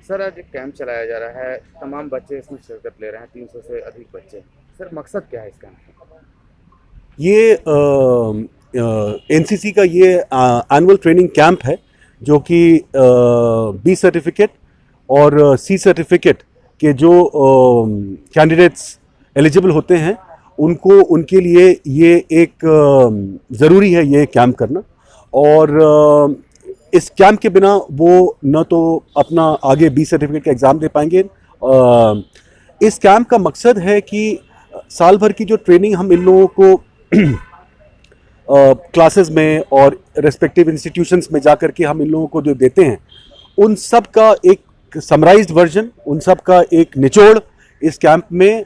Sir आज एक camp चलाया जा रहा है, तमाम बच्चे इसमें शिरकत ले रहे हैं, 300 से अधिक बच्चे। सर मकसद क्या है इस कैंप का? ये एनसीसी का ये एनुअल ट्रेनिंग कैंप है जो कि बी सर्टिफिकेट और सी सर्टिफिकेट के जो कैंडिडेट्स एलिजिबल होते हैं उनको उनके लिए ये एक ज़रूरी है ये कैंप करना। और इस कैंप के बिना वो न तो अपना आगे बी सर्टिफिकेट का एग्ज़ाम दे पाएंगे। इस कैंप का मकसद है कि साल भर की जो ट्रेनिंग हम इन लोगों को क्लासेस में और रेस्पेक्टिव इंस्टीट्यूशंस में जा कर के हम इन लोगों को जो देते हैं उन सब का एक समराइज्ड वर्जन, उन सब का एक निचोड़ इस कैंप में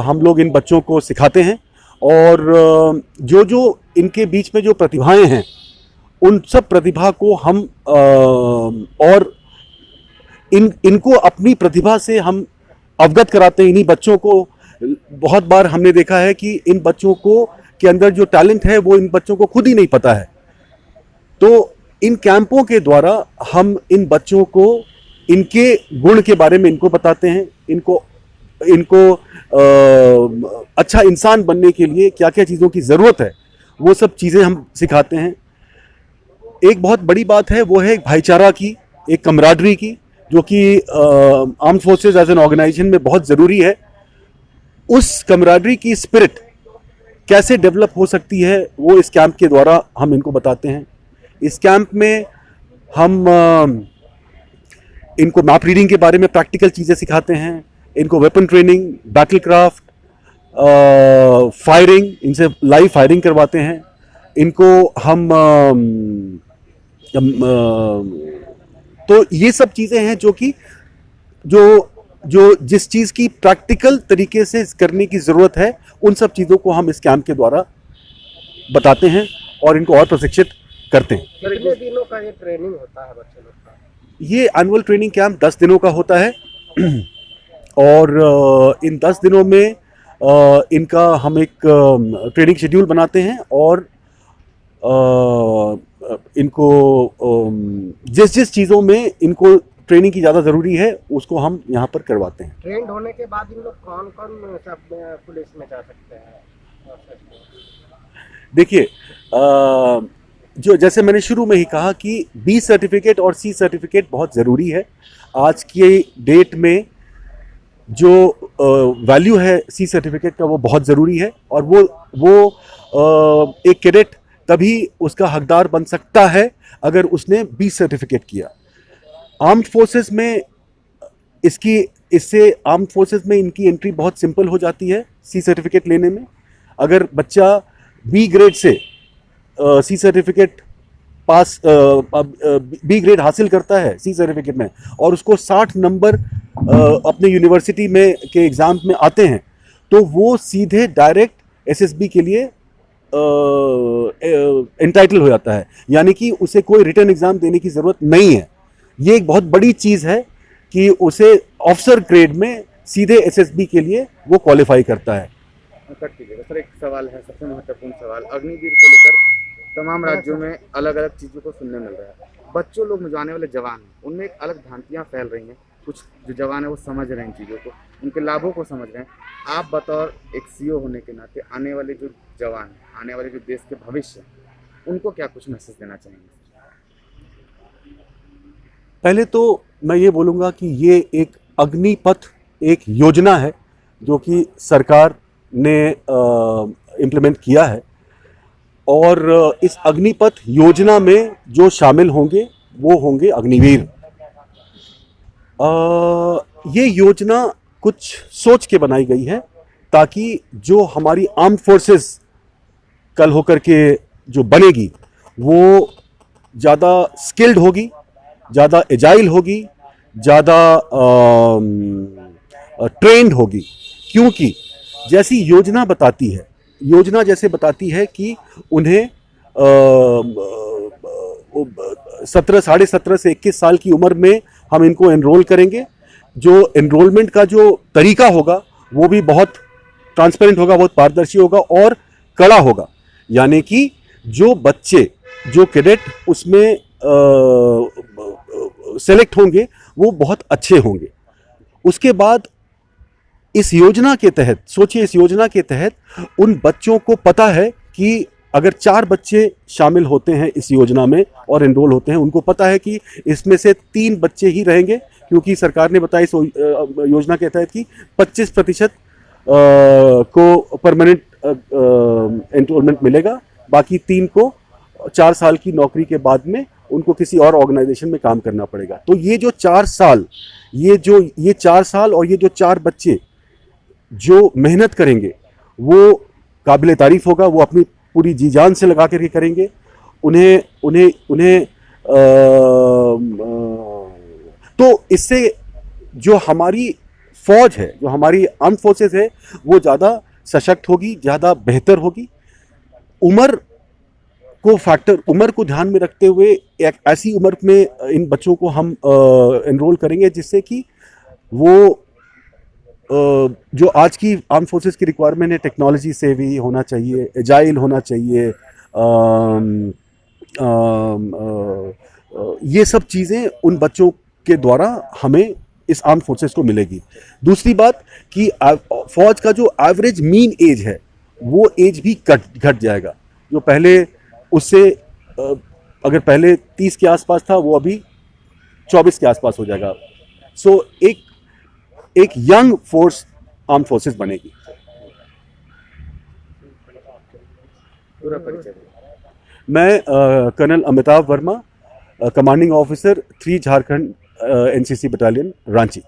हम लोग इन बच्चों को सिखाते हैं। और जो जो इनके बीच में जो प्रतिभाएं हैं उन सब प्रतिभा को हम और इनको अपनी प्रतिभा से हम अवगत कराते हैं। इन्हीं बच्चों को बहुत बार हमने देखा है कि इन बच्चों को के अंदर जो टैलेंट है वो इन बच्चों को खुद ही नहीं पता है। तो इन कैंपों के द्वारा हम इन बच्चों को इनके गुण के बारे में इनको बताते हैं, इनको अच्छा इंसान बनने के लिए क्या क्या चीज़ों की ज़रूरत है वो सब चीज़ें हम सिखाते हैं। एक बहुत बड़ी बात है वो है भाईचारा की, एक कमराडरी की, जो कि armed forces as an organisation में बहुत ज़रूरी है। उस कमराडरी की स्पिरिट कैसे डेवलप हो सकती है वो इस कैंप के द्वारा हम इनको बताते हैं। इस कैंप में हम इनको मैप रीडिंग के बारे में प्रैक्टिकल चीज़ें सिखाते हैं, इनको weapon training, battle craft, firing, इनसे लाइव फायरिंग करवाते हैं। इनको हम तो ये सब चीज़ें हैं जो कि जो जिस चीज़ की प्रैक्टिकल तरीके से करने की ज़रूरत है उन सब चीज़ों को हम इस कैंप के द्वारा बताते हैं और इनको और प्रशिक्षित करते हैं। कितने दिनों का ये ट्रेनिंग होता है बच्चे लोग का? ये एनुअल ट्रेनिंग कैंप 10 दिनों का होता है और इन 10 दिनों में इनका हम एक ट्रेनिंग शेड्यूल बनाते हैं और इनको जिस जिस चीज़ों में इनको ट्रेनिंग की ज़्यादा ज़रूरी है उसको हम यहाँ पर करवाते हैं। ट्रेंड होने के बाद इन लोग कौन कौन सब पुलिस में जा सकते हैं? देखिए जो जैसे मैंने शुरू में ही कहा कि बी सर्टिफिकेट और सी सर्टिफिकेट बहुत ज़रूरी है। आज की डेट में जो वैल्यू है सी सर्टिफिकेट का वो बहुत ज़रूरी है और वो एक कैडेट तभी उसका हकदार बन सकता है अगर उसने बी सर्टिफिकेट किया। आर्म्ड फोर्सेस में इससे आर्म्ड फोर्सेस में इनकी एंट्री बहुत सिंपल हो जाती है सी सर्टिफिकेट लेने में। अगर बच्चा बी ग्रेड से सी सर्टिफिकेट पास बी ग्रेड हासिल करता है सी सर्टिफिकेट में और उसको 60 नंबर अपने यूनिवर्सिटी में के एग्ज़ाम में आते हैं तो वो सीधे डायरेक्ट एसएसबी के लिए एंटाइटल हो जाता है, यानी कि उसे कोई रिटर्न एग्ज़ाम देने की ज़रूरत नहीं है। ये एक बहुत बड़ी चीज़ है कि उसे ऑफिसर ग्रेड में सीधे एसएसबी के लिए वो क्वालिफाई करता है। सर एक सवाल है, सबसे महत्वपूर्ण सवाल, अग्निवीर को लेकर तमाम राज्यों में अलग अलग चीज़ों को सुनने मिल रहा है। बच्चों लोग में जो आने वाले जवान हैं उनमें एक अलग भ्रांतियाँ फैल रही हैं। कुछ जो जवान है वो समझ रहे हैं इन चीज़ों को, उनके लाभों को समझ रहे हैं। आप बतौर एक सीओ होने के नाते आने वाले जो जवान हैं, आने वाले जो देश के भविष्य हैं, उनको क्या कुछ मैसेज देना चाहेंगे? पहले तो मैं ये बोलूँगा कि ये एक अग्निपथ एक योजना है जो कि सरकार ने इम्प्लीमेंट किया है और इस अग्निपथ योजना में जो शामिल होंगे वो होंगे अग्निवीर। ये योजना कुछ सोच के बनाई गई है ताकि जो हमारी आर्म्ड फोर्सेस कल होकर के जो बनेगी वो ज़्यादा स्किल्ड होगी, ज़्यादा एजाइल होगी, ज़्यादा ट्रेंड होगी। क्योंकि जैसी योजना बताती है, योजना जैसे बताती है कि उन्हें 17 साढ़े 17 से 21 साल की उम्र में हम इनको एनरोल करेंगे। जो एनरोलमेंट का जो तरीका होगा वो भी बहुत ट्रांसपेरेंट होगा, बहुत पारदर्शी होगा और कड़ा होगा। यानी कि जो बच्चे, जो कैडेट उसमें सेलेक्ट होंगे वो बहुत अच्छे होंगे। उसके बाद इस योजना के तहत सोचिए, इस योजना के तहत उन बच्चों को पता है कि अगर 4 बच्चे शामिल होते हैं इस योजना में और एनरोल होते हैं, उनको पता है कि इसमें से 3 बच्चे ही रहेंगे, क्योंकि सरकार ने बताया इस योजना के तहत कि 25% को परमानेंट एनरोलमेंट मिलेगा, बाकी 3 को 4 साल की नौकरी के बाद में उनको किसी और ऑर्गेनाइजेशन में काम करना पड़ेगा। तो ये जो 4 साल, ये 4 साल और ये जो 4 बच्चे जो मेहनत करेंगे वो काबिल तारीफ होगा। वो अपनी पूरी जी जान से लगा करके करेंगे। उन्हें तो इससे जो हमारी फौज है, जो हमारी आर्म्ड फोर्सेस है, वो ज़्यादा सशक्त होगी, ज़्यादा बेहतर होगी। उम्र को ध्यान में रखते हुए एक ऐसी उम्र में इन बच्चों को हम एनरोल करेंगे जिससे कि वो जो आज की आर्म फोर्सेस की रिक्वायरमेंट है, टेक्नोलॉजी से भी होना चाहिए, एजाइल होना चाहिए, ये सब चीज़ें उन बच्चों के द्वारा हमें इस आर्म फोर्सेस को मिलेगी। दूसरी बात कि फौज का जो एवरेज मीन एज है वो एज भी घट जाएगा। जो पहले उससे अगर पहले 30 के आसपास था, वो अभी 24 के आसपास हो जाएगा। सो एक यंग फोर्स आर्म फोर्सेस बनेगी। पूरा परिचय। मैं colonel Amitabh Verma, commanding officer 3 Jharkhand NCC battalion Ranchi.